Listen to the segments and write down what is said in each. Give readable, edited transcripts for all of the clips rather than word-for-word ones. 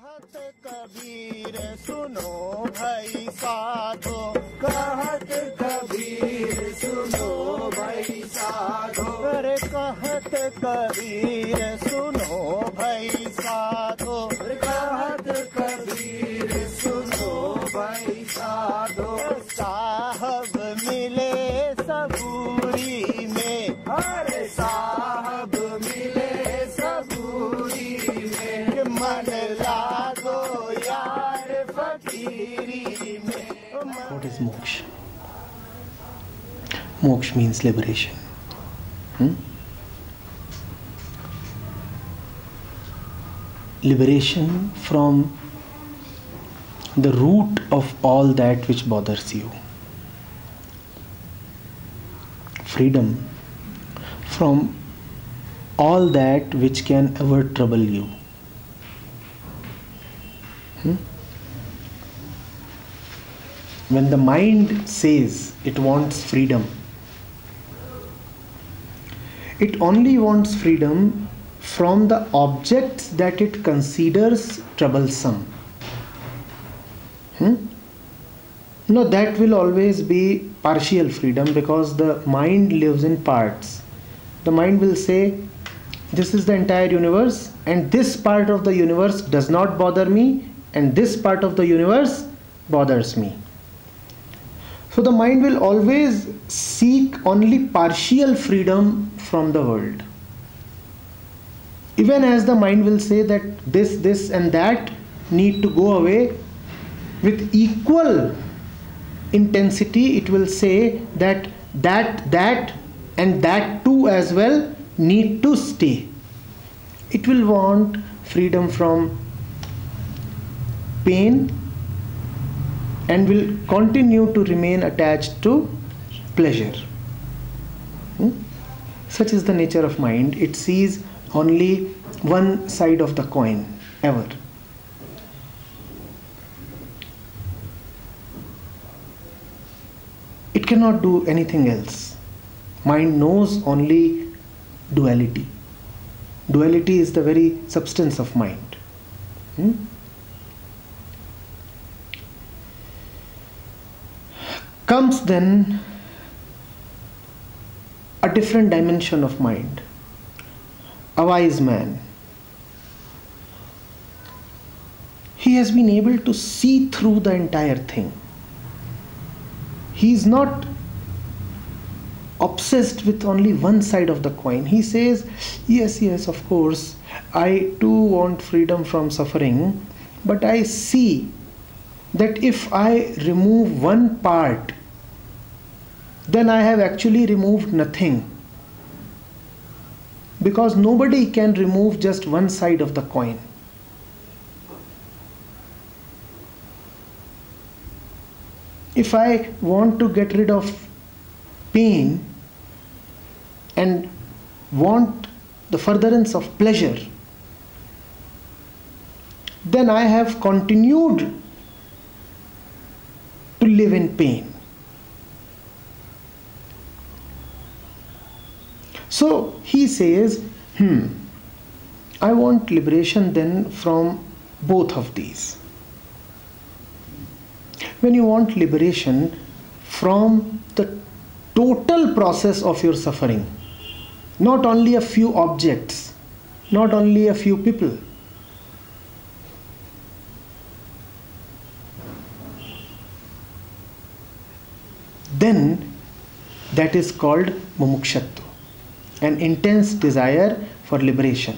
कहत कबीर सुनो भाई साधो, कहत कबीर सुनो भाई साधो, अरे कहत कबीर सुनो भाई साधो, कहत कबीर सुनो भाई साधो। साहब मिले सबूरी में, अरे साहब मिले सबूरी में, मन लागो यार फकीरी में। What is moksha? Moksha means liberation. Liberation from the root of all that which bothers you. Freedom from all that which can ever trouble you. When the mind says it wants freedom, it only wants freedom from the objects that it considers troublesome. No, that will always be partial freedom, because the mind lives in parts. The mind will say, this is the entire universe, and this part of the universe does not bother me, and this part of the universe bothers me. So the mind will always seek only partial freedom from the world. Even as the mind will say that this and that need to go away, with equal intensity it will say that and that too as well need to stay. It will want freedom from pain and will continue to remain attached to pleasure. Such is the nature of mind. It sees only one side of the coin ever. It cannot do anything else. Mind knows only duality. Duality is the very substance of mind. Comes then a different dimension of mind. A wise man. He has been able to see through the entire thing. He is not obsessed with only one side of the coin. He says, yes, of course, I too want freedom from suffering, but I see that if I remove one part, then I have actually removed nothing. Because nobody can remove just one side of the coin. If I want to get rid of pain and want the furtherance of pleasure, then I have continued to live in pain. So he says, I want liberation then from both of these. When you want liberation from the total process of your suffering, not only a few objects, not only a few people, then that is called mumukshatu, an intense desire for liberation.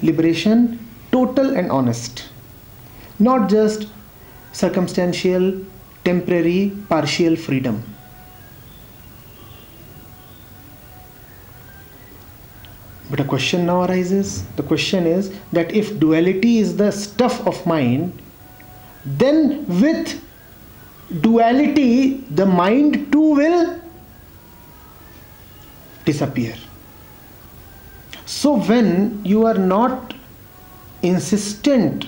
Liberation total and honest, not just circumstantial, temporary, partial freedom. But a question now arises. The question is that if duality is the stuff of mind, then with duality the mind too will disappear. So when you are not insistent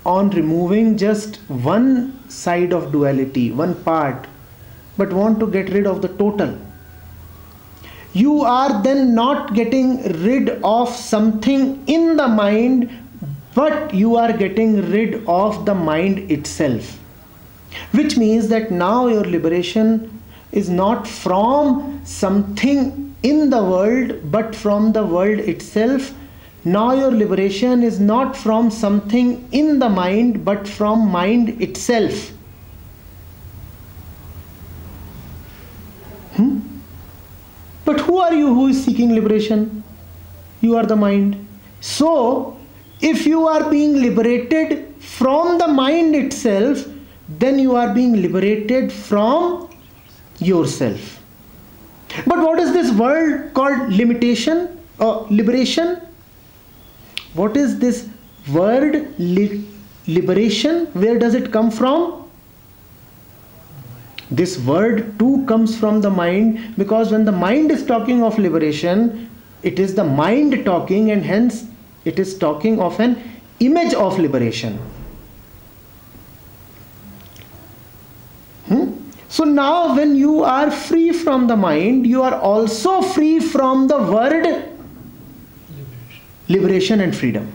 on removing just one side of duality, one part, but want to get rid of the total, you are then not getting rid of something in the mind but you are getting rid of the mind itself. Which means that now your liberation is not from something in the world, but from the world itself. Now your liberation is not from something in the mind, but from mind itself. But who are you who is seeking liberation? You are the mind. So, if you are being liberated from the mind itself, then you are being liberated from yourself. But what is this word called limitation or liberation? What is this word liberation? Where does it come from? This word too comes from the mind, because when the mind is talking of liberation, it is the mind talking, and hence it is talking of an image of liberation. So now when you are free from the mind, you are also free from the word liberation and freedom.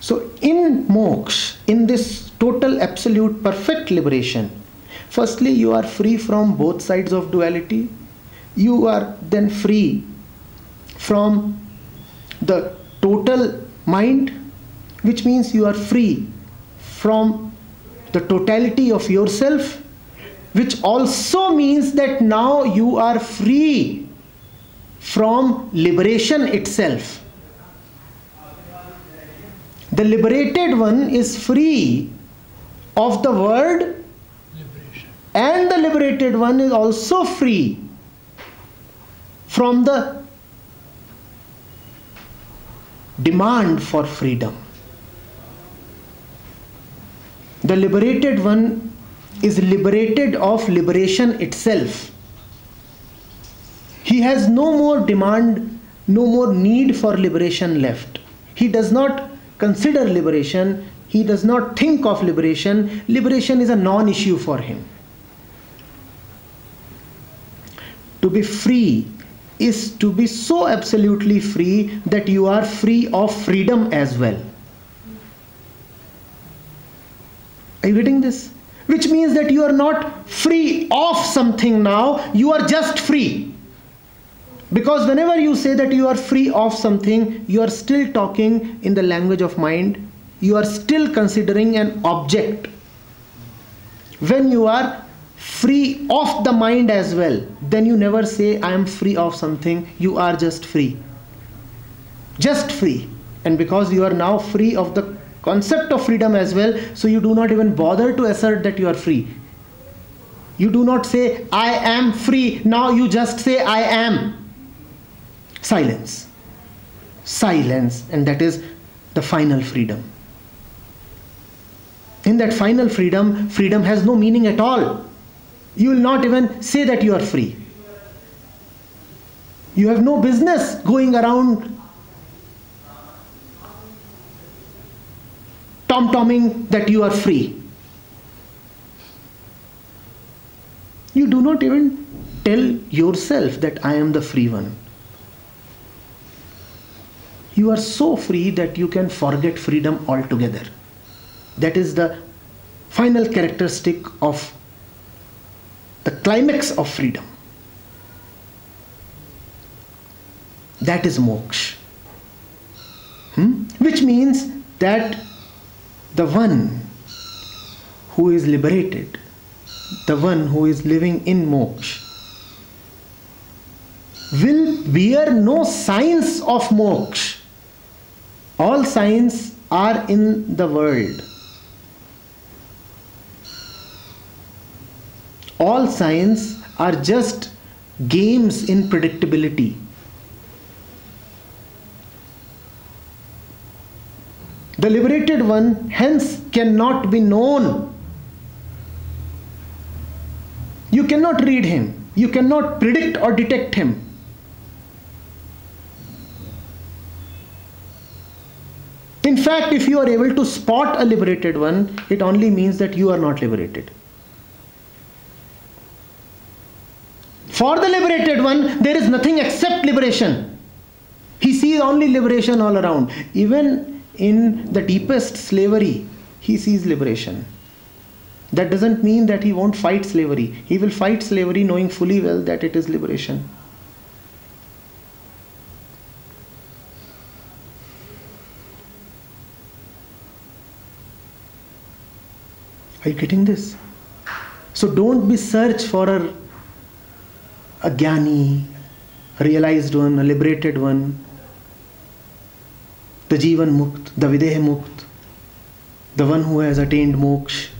So in moksha, in this total absolute perfect liberation, firstly you are free from both sides of duality. You are then free from the total mind, which means you are free from the totality of yourself, which also means that now you are free from liberation itself. The liberated one is free of the word liberation, and the liberated one is also free from the demand for freedom. The liberated one is liberated of liberation itself. He has no more demand, no more need for liberation left. He does not consider liberation. He does not think of liberation. Liberation is a non-issue for him. To be free is to be so absolutely free that you are free of freedom as well. Are you getting this? Which means that you are not free of something now, you are just free. Because whenever you say that you are free of something, you are still talking in the language of mind. You are still considering an object. When you are free of the mind as well, then you never say I am free of something. You are just free. Just free. And because you are now free of the concept of freedom as well, so you do not even bother to assert that you are free. You do not say I am free. Now you just say I am. Silence. Silence. And that is the final freedom. In that final freedom, freedom has no meaning at all. You will not even say that you are free. You have no business going around tom-tomming that you are free. You do not even tell yourself that I am the free one. You are so free that you can forget freedom altogether. That is the final characteristic of the climax of freedom. That is moksha. Which means that the one who is liberated, the one who is living in moksha, will bear no signs of moksha. All signs are in the world. All signs are just games in predictability. The liberated one hence cannot be known. You cannot read him. You cannot predict or detect him. In fact, if you are able to spot a liberated one, it only means that you are not liberated. For the liberated one, there is nothing except liberation. He sees only liberation all around. Even in the deepest slavery, he sees liberation. That doesn't mean that he won't fight slavery. He will fight slavery knowing fully well that it is liberation. Are you getting this? So don't be search for a jnani, a realized one, a liberated one, the Jivan Mukt, the Videha Mukt, the one who has attained moksha.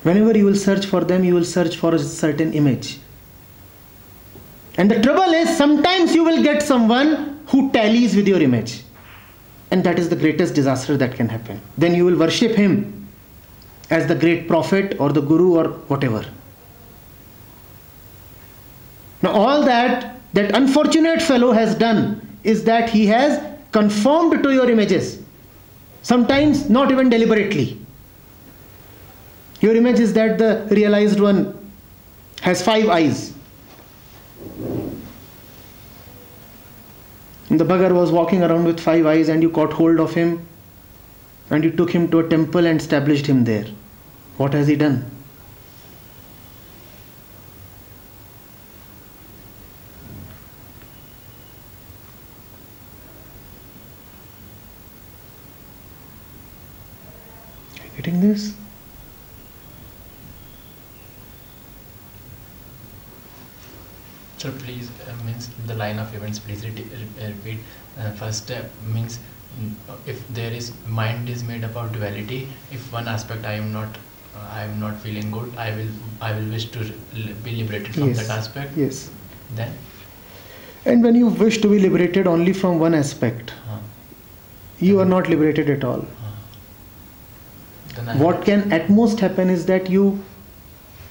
Whenever you will search for them, you will search for a certain image. And the trouble is, sometimes you will get someone who tallies with your image. And that is the greatest disaster that can happen. Then you will worship him as the great prophet or the guru or whatever. Now all that unfortunate fellow has done is that he has conformed to your images. Sometimes not even deliberately. Your image is that the realized one has 5 eyes. And the beggar was walking around with 5 eyes, and you caught hold of him and you took him to a temple and established him there. What has he done? Are you getting this? So please, means the line of events, please repeat. First step means if there is, mind is made up of duality. If one aspect I am not feeling good, I will wish to be liberated from that aspect. Yes. Then? And when you wish to be liberated only from one aspect, you are not liberated at all. What can at most happen is that you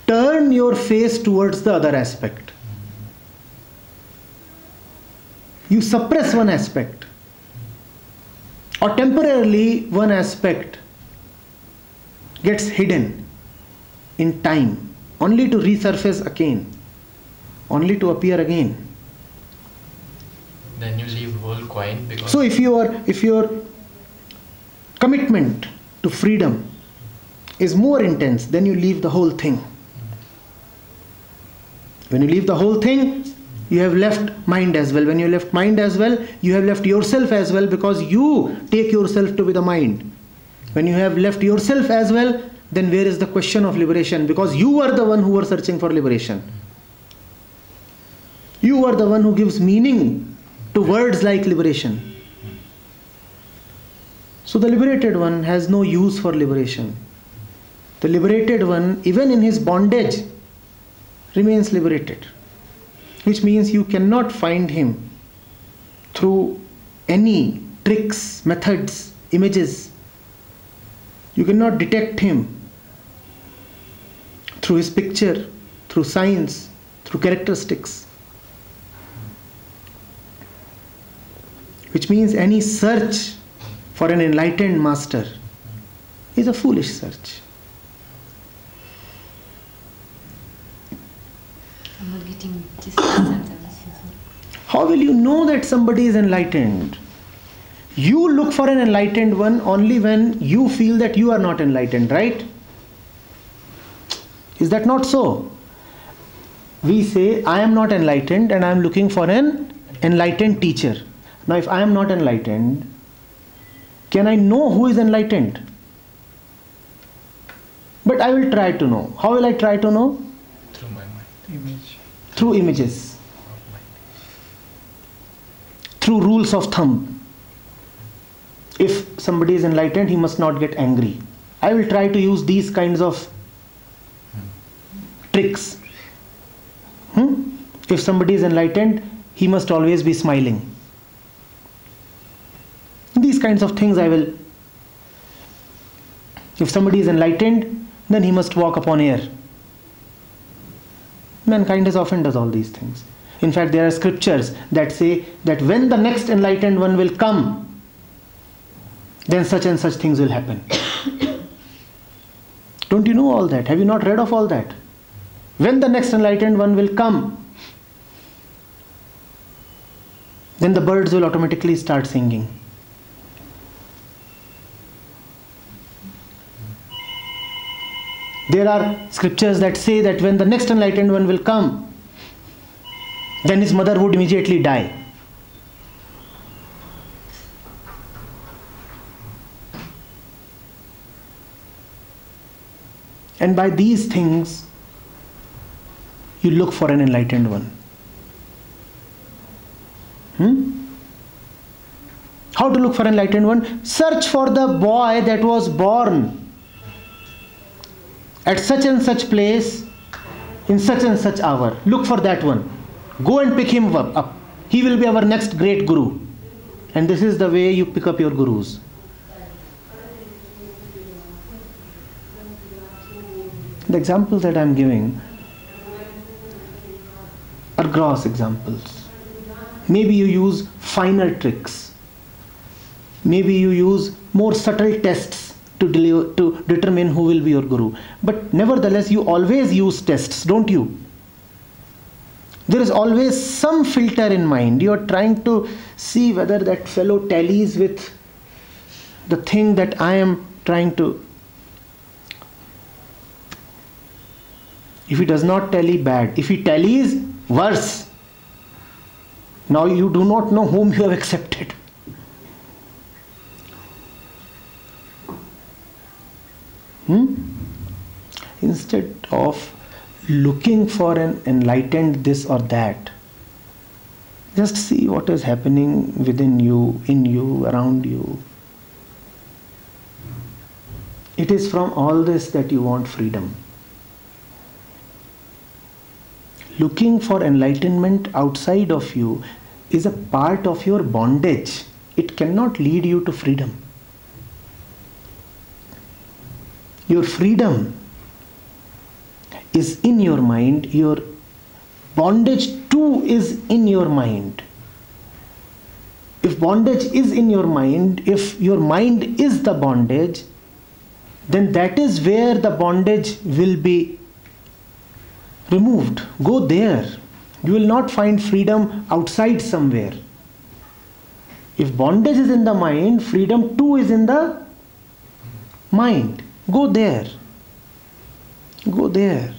turn your face towards the other aspect. You suppress one aspect, or temporarily one aspect gets hidden in time, only to resurface again, only to appear again. Then you leave whole coin, because so if your commitment to freedom is more intense, then you leave the whole thing. When you leave the whole thing, you have left mind as well. When you left mind as well, you have left yourself as well, because you take yourself to be the mind. When you have left yourself as well, then where is the question of liberation? Because you are the one who are searching for liberation. You are the one who gives meaning to words like liberation. So the liberated one has no use for liberation. The liberated one, even in his bondage, remains liberated. Which means you cannot find him through any tricks, methods, images. You cannot detect him through his picture, through signs, through characteristics. Which means any search for an enlightened master is a foolish search. I'm not getting this sentence. How will you know that somebody is enlightened? You look for an enlightened one only when you feel that you are not enlightened, right? Is that not so? We say, I am not enlightened and I am looking for an enlightened teacher. Now, if I am not enlightened, can I know who is enlightened? But I will try to know. How will I try to know? through my mind. Through images. Through rules of thumb. If somebody is enlightened, he must not get angry. I will try to use these kinds of tricks. If somebody is enlightened, he must always be smiling. These kinds of things I will. If somebody is enlightened, then he must walk upon air. Mankind as often does all these things. In fact, there are scriptures that say that when the next enlightened one will come, then such and such things will happen. Don't you know all that? Have you not read of all that? When the next enlightened one will come, then the birds will automatically start singing. There are scriptures that say that when the next enlightened one will come, then his mother would immediately die. And by these things, you look for an enlightened one. How to look for an enlightened one? Search for the boy that was born at such and such place, in such and such hour. Look for that one. Go and pick him up. He will be our next great guru. And this is the way you pick up your gurus. The examples that I am giving are gross examples. Maybe you use finer tricks. Maybe you use more subtle tests to determine who will be your guru. But nevertheless, you always use tests, don't you? There is always some filter in mind. You are trying to see whether that fellow tallies with the thing that I am trying to. If he does not tally, bad. If he tallies, worse. Now you do not know whom you have accepted. Instead of looking for an enlightened this or that, just see what is happening within you, in you, around you. It is from all this that you want freedom. Looking for enlightenment outside of you is a part of your bondage. It cannot lead you to freedom. Your freedom is in your mind. Your bondage too is in your mind. If bondage is in your mind, if your mind is the bondage, then that is where the bondage will be removed. Go there. You will not find freedom outside somewhere. If bondage is in the mind, freedom too is in the mind. Go there. Go there.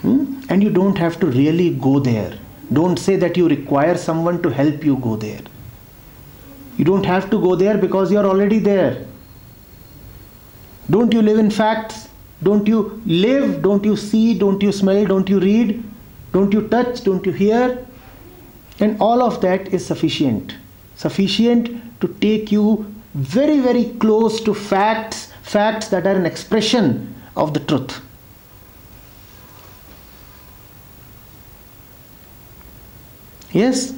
And you don't have to really go there. Don't say that you require someone to help you go there. You don't have to go there because you are already there. Don't you live in facts? Don't you live? Don't you see? Don't you smell? Don't you read? Don't you touch? Don't you hear? And all of that is sufficient. Sufficient to take you very, very close to facts that are an expression of the truth. Yes?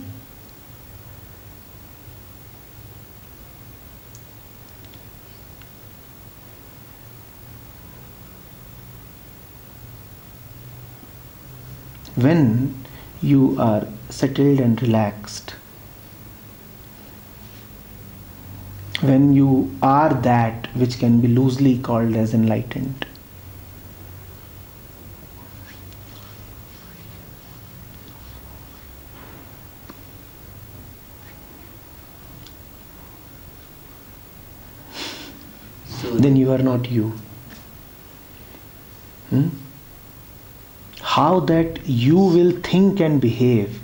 When you are settled and relaxed, when you are that which can be loosely called as enlightened, then you are not you. How that you will think and behave,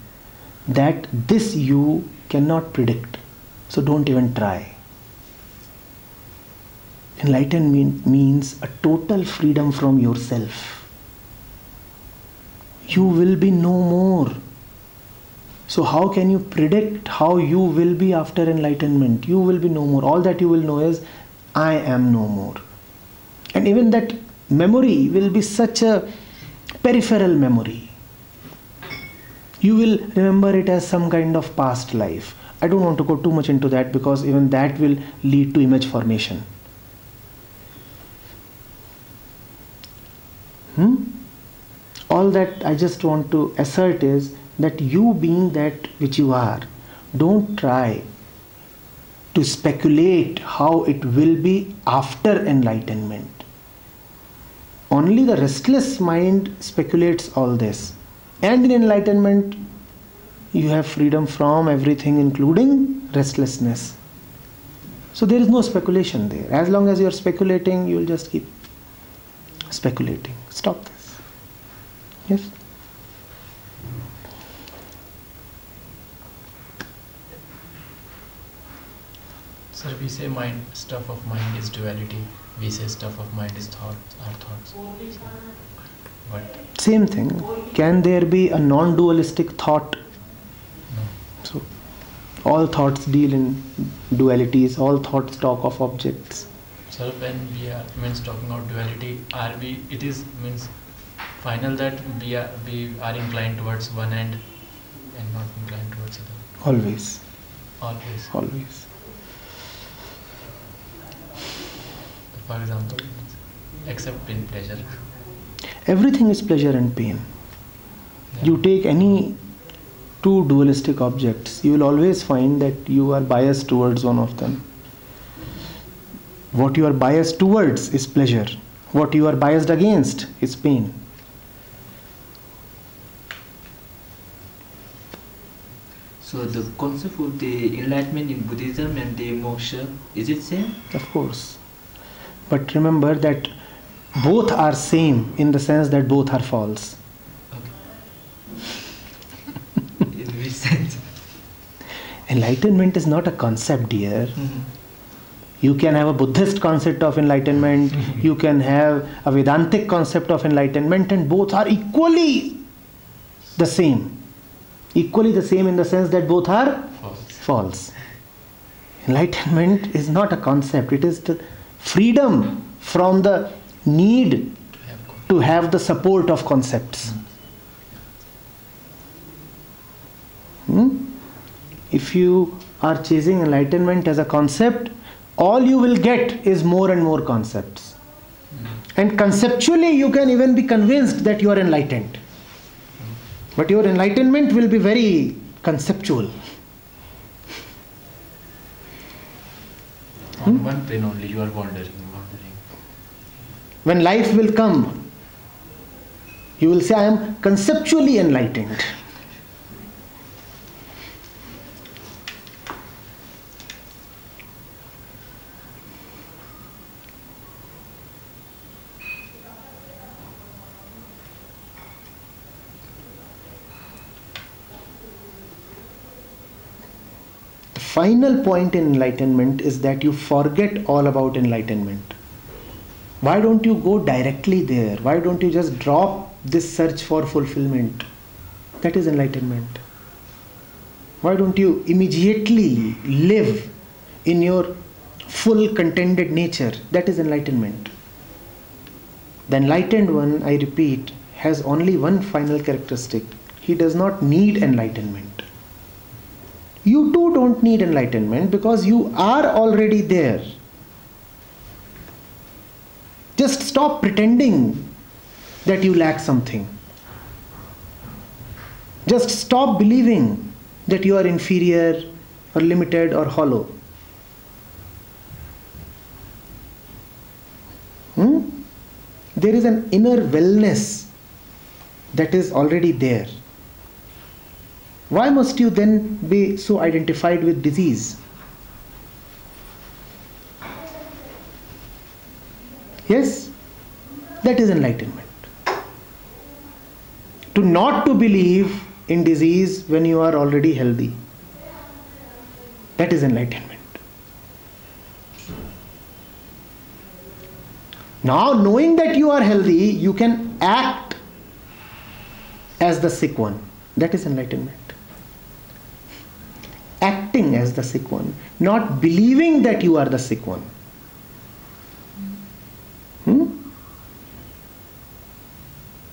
that this you cannot predict. So don't even try. Enlightenment means a total freedom from yourself. You will be no more. So how can you predict how you will be after enlightenment? You will be no more. All that you will know is, I am no more. And even that memory will be such a peripheral memory. You will remember it as some kind of past life. I don't want to go too much into that because even that will lead to image formation. All that I just want to assert is that you being that which you are, don't try to speculate how it will be after enlightenment. Only the restless mind speculates all this. And in enlightenment, you have freedom from everything, including restlessness. So there is no speculation there. As long as you are speculating, you will just keep speculating. Stop this. Yes? Sir, we say stuff of mind is duality. We say stuff of mind is thoughts, our thoughts. But Same thing. Can there be a non-dualistic thought? no. So all thoughts deal in dualities. All thoughts talk of objects. Sir, when we are talking about duality, it is final that we are inclined towards one end and not inclined towards other. Always. Always. Always. For example, except in pleasure. Everything is pleasure and pain. Yeah. You take any two dualistic objects, you will always find that you are biased towards one of them. What you are biased towards is pleasure. What you are biased against is pain. So the concept of the enlightenment in Buddhism and the moksha, is it same? Of course. But remember that both are same in the sense that both are false. Okay. In which sense? Enlightenment is not a concept, dear. You can have a Buddhist concept of enlightenment, you can have a Vedantic concept of enlightenment, and both are equally the same. Equally the same in the sense that both are false. Enlightenment is not a concept, it is the freedom from the need to have the support of concepts. If you are chasing enlightenment as a concept, all you will get is more and more concepts. And conceptually you can even be convinced that you are enlightened. But your enlightenment will be very conceptual. On one plane only you are wandering. When life will come, you will say, I am conceptually enlightened. The final point in enlightenment is that you forget all about enlightenment. Why don't you go directly there? Why don't you just drop this search for fulfillment? That is enlightenment. Why don't you immediately live in your full contented nature? That is enlightenment. The enlightened one, I repeat, has only one final characteristic. He does not need enlightenment. You too don't need enlightenment because you are already there. Just stop pretending that you lack something. Just stop believing that you are inferior or limited or hollow. There is an inner wellness that is already there. Why must you then be so identified with disease? Yes, that is enlightenment. To believe in disease when you are already healthy. That is enlightenment. Now, knowing that you are healthy, you can act as the sick one. That is enlightenment. Acting as the sick one, not believing that you are the sick one.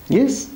Yes?